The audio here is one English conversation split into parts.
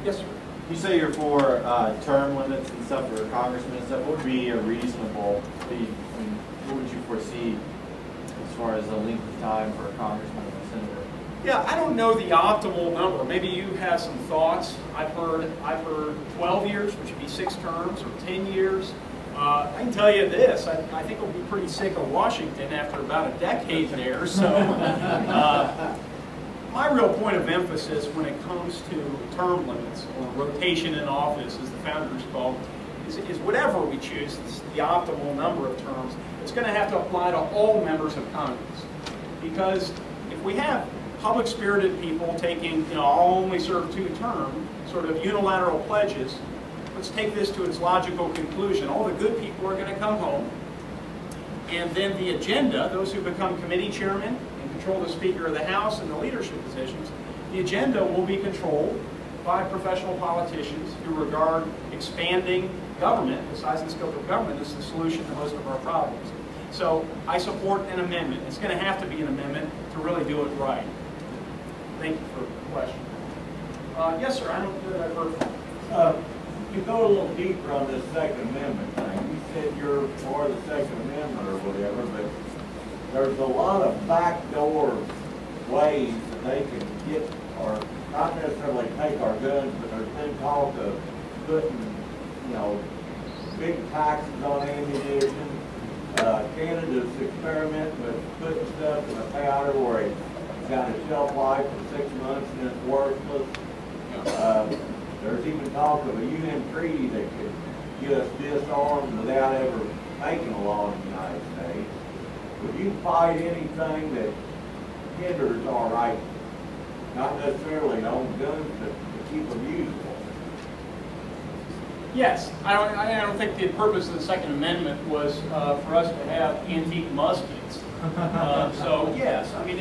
Yes, sir. You say you're for term limits and stuff for congressmen and stuff. What would be a reasonable fee? I mean, what would you foresee as far as the length of time for a congressman and a senator? Yeah, I don't know the optimal number. Maybe you have some thoughts. I've heard 12 years, which would be 6 terms, or 10 years. I can tell you this, I think we'll be pretty sick of Washington after about a decade there. So my real point of emphasis when it comes to term limits, or rotation in office, as the founders called, is whatever we choose, it's the optimal number of terms, it's going to have to apply to all members of Congress. Because if we have public-spirited people taking, I'll only serve 2 terms, sort of unilateral pledges, let's take this to its logical conclusion. All the good people are going to come home, and then the agenda, those who become committee chairmen and control the Speaker of the House and the leadership positions, the agenda will be controlled by professional politicians who regard expanding government, the size and scope of government, as the solution to most of our problems. So I support an amendment. It's going to have to be an amendment to really do it right. Thank you for the question. Yes, sir. I don't know that I've heard. You go a little deeper on this Second Amendment thing. You said you're for the Second Amendment or whatever, but there's a lot of backdoor ways that they can get, or not necessarily take our guns, but there's been talk of putting, big taxes on ammunition. Canada's experimenting with putting stuff in a powder where it's got a shelf life of 6 months and it's worthless. There's even talk of a UN treaty that could get us disarmed without ever making a law in the United States. Would you fight anything that hinders our right, not necessarily to own guns, but to keep them usable? Yes, I don't think the purpose of the Second Amendment was for us to have antique muskets. So yes, I mean,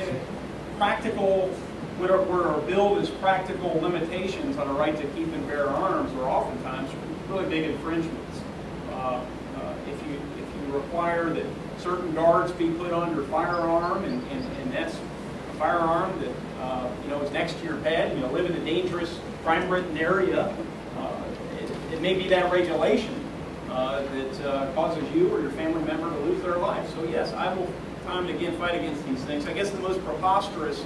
practical, where our bill is practical limitations on a right to keep and bear arms are oftentimes really big infringements. If you require that certain guards be put under firearm, and that's a firearm that is next to your bed, live in a dangerous crime-ridden area. It may be that regulation that causes you or your family member to lose their life. So yes, I will time and again fight against these things. I guess the most preposterous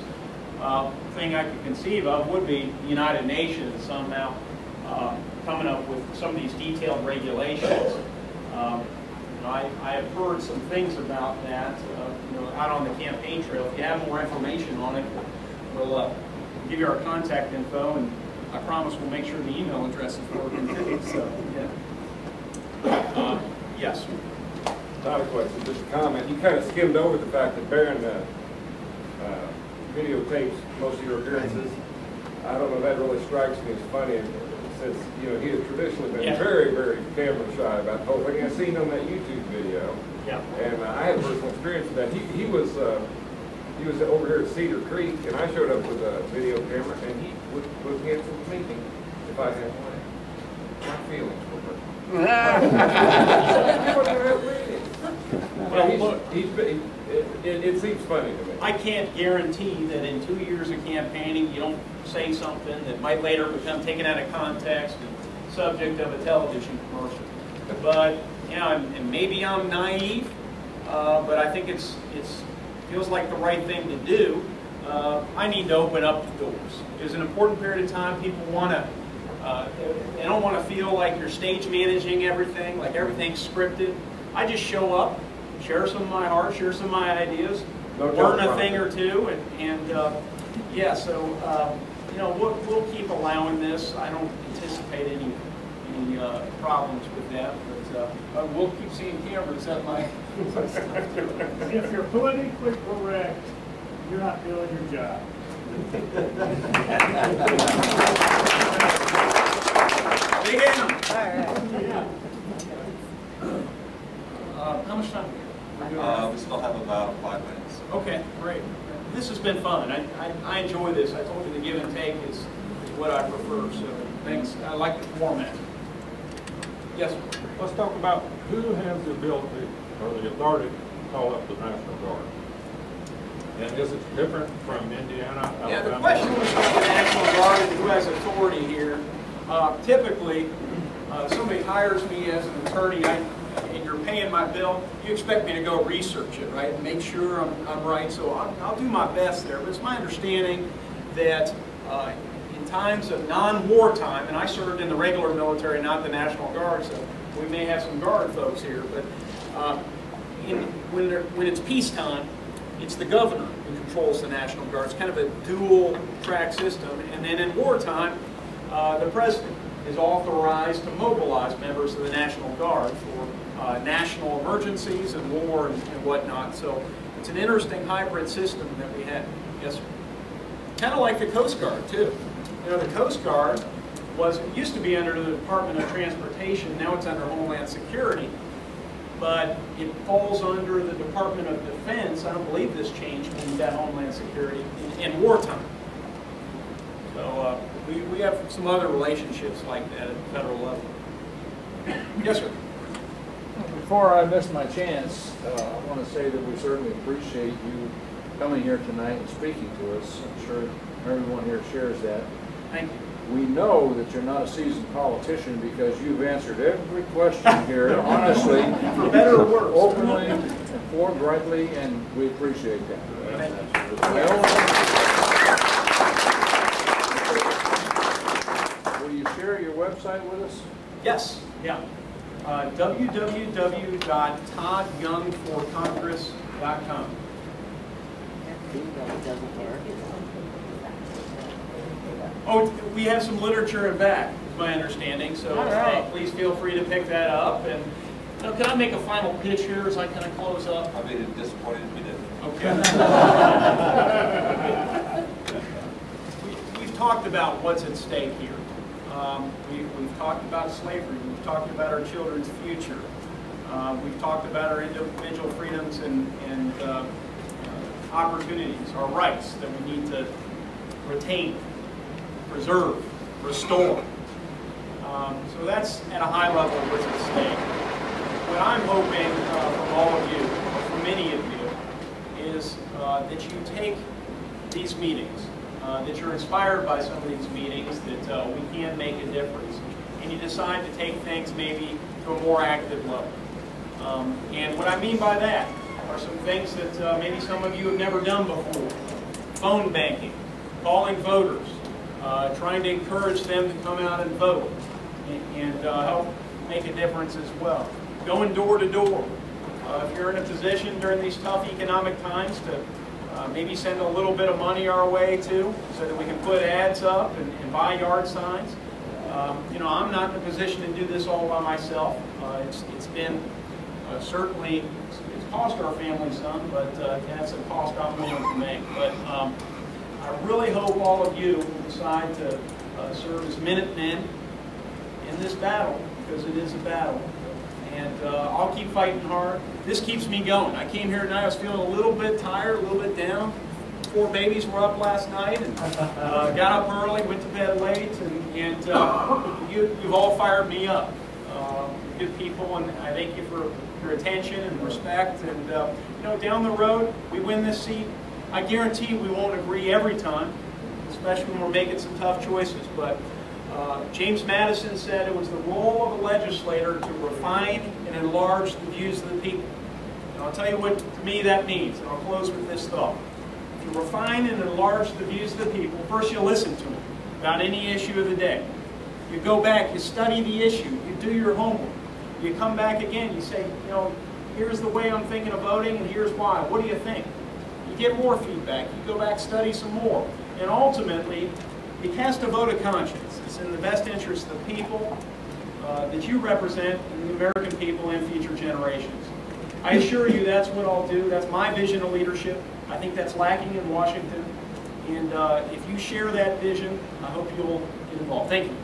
thing I could conceive of would be the United Nations somehow coming up with some of these detailed regulations. I have heard some things about that out on the campaign trail. If you have more information on it, we'll give you our contact info, and I promise we'll make sure the email address is working too. So, yeah. Yes. Not a question, just a comment. You kind of skimmed over the fact that Barron videotapes most of your appearances. I don't know, that really strikes me as funny, since he has traditionally been very, very camera shy about the whole thing. I've seen on that YouTube video, and I had personal experience with that. He was over here at Cedar Creek, and I showed up with a video camera, and he would cancel the meeting if I had one. My feelings were hurt. Well, look, it seems funny to me. I can't guarantee that in 2 years of campaigning you don't say something that might later become taken out of context and subject of a television commercial. But and maybe I'm naive, but I think it feels like the right thing to do. I need to open up the doors. There's an important period of time people want to. They don't want to feel like you're stage managing everything, like everything's scripted. I just show up, share some of my heart, share some of my ideas, learn a thing or two, and so we'll keep allowing this. I don't anticipate any problems with that, but we'll keep seeing cameras at my. If you're politically correct, you're not doing your job. Big M. All right. Yeah. How much time? We still have about 5 minutes. Okay, great. This has been fun. I enjoy this. I told you the give and take is what I prefer. So thanks. I like the format. Yes, sir. Let's talk about who has the ability or the authority to call up the National Guard. And is it different from Indiana, Alabama? Yeah, the question was about the National Guard and who has authority here. Typically, somebody hires me as an attorney, and you're paying my bill, you expect me to go research it, right, and make sure I'm right. So I'll do my best there. But it's my understanding that in times of non-wartime, and I served in the regular military, not the National Guard, so we may have some Guard folks here, but when it's peacetime, it's the governor who controls the National Guard. It's kind of a dual-track system. And then in wartime, the president is authorized to mobilize members of the National Guard for national emergencies and war and whatnot. So it's an interesting hybrid system that we have. Yes, sir. Kind of like the Coast Guard, too. You know, the Coast Guard used to be under the Department of Transportation. Now it's under Homeland Security. But it falls under the Department of Defense. I don't believe this changed when we got Homeland Security in wartime. So we have some other relationships like that at the federal level. Yes, sir. Before I miss my chance, I want to say that we certainly appreciate you coming here tonight and speaking to us. I'm sure everyone here shares that. Thank you. We know that you're not a seasoned politician because you've answered every question here honestly, for better or worse, openly, and forthrightly, and we appreciate that. Will you share your website with us? Yes. Yeah. www.toddyoungforcongress.com. Oh, we have some literature in back, is my understanding, so please feel free to pick that up. And can I make a final pitch here as I kind of close up? I'd be disappointed if we didn't. Okay. We've talked about what's at stake here. We've talked about slavery. We've talked about our children's future. We've talked about our individual freedoms and opportunities, our rights that we need to retain, preserve, restore. So that's at a high level what's at stake. What I'm hoping from all of you, or from many of you, is that you take these meetings, that you're inspired by some of these meetings, that we can make a difference, and you decide to take things maybe to a more active level. And what I mean by that are some things that maybe some of you have never done before. Phone banking, calling voters, trying to encourage them to come out and vote and help make a difference as well. Going door to door. If you're in a position during these tough economic times to maybe send a little bit of money our way too, so that we can put ads up and buy yard signs. You know, I'm not in a position to do this all by myself. It's been certainly, it's cost our family some, but that's a cost I'm willing to make. But I really hope all of you will decide to serve as Minutemen in this battle, because it is a battle. And I'll keep fighting hard. This keeps me going. I came here tonight, I was feeling a little bit tired, a little bit down. 4 babies were up last night, and got up early, went to bed late, and you've all fired me up. Good people, and I thank you for your attention and respect. And you know, down the road, we win this seat. I guarantee we won't agree every time, especially when we're making some tough choices. But James Madison said it was the role of a legislator to refine and enlarge the views of the people. And I'll tell you what to me that means, and I'll close with this thought. If you refine and enlarge the views of the people, first you listen to them about any issue of the day. You go back, you study the issue, you do your homework. You come back again, you say, you know, here's the way I'm thinking of voting and here's why. What do you think? You get more feedback. You go back, study some more. And ultimately, you cast a vote of conscience. It's in the best interest of the people that you represent and the American people and future generations. I assure you that's what I'll do. That's my vision of leadership. I think that's lacking in Washington. And if you share that vision, I hope you'll get involved. Thank you.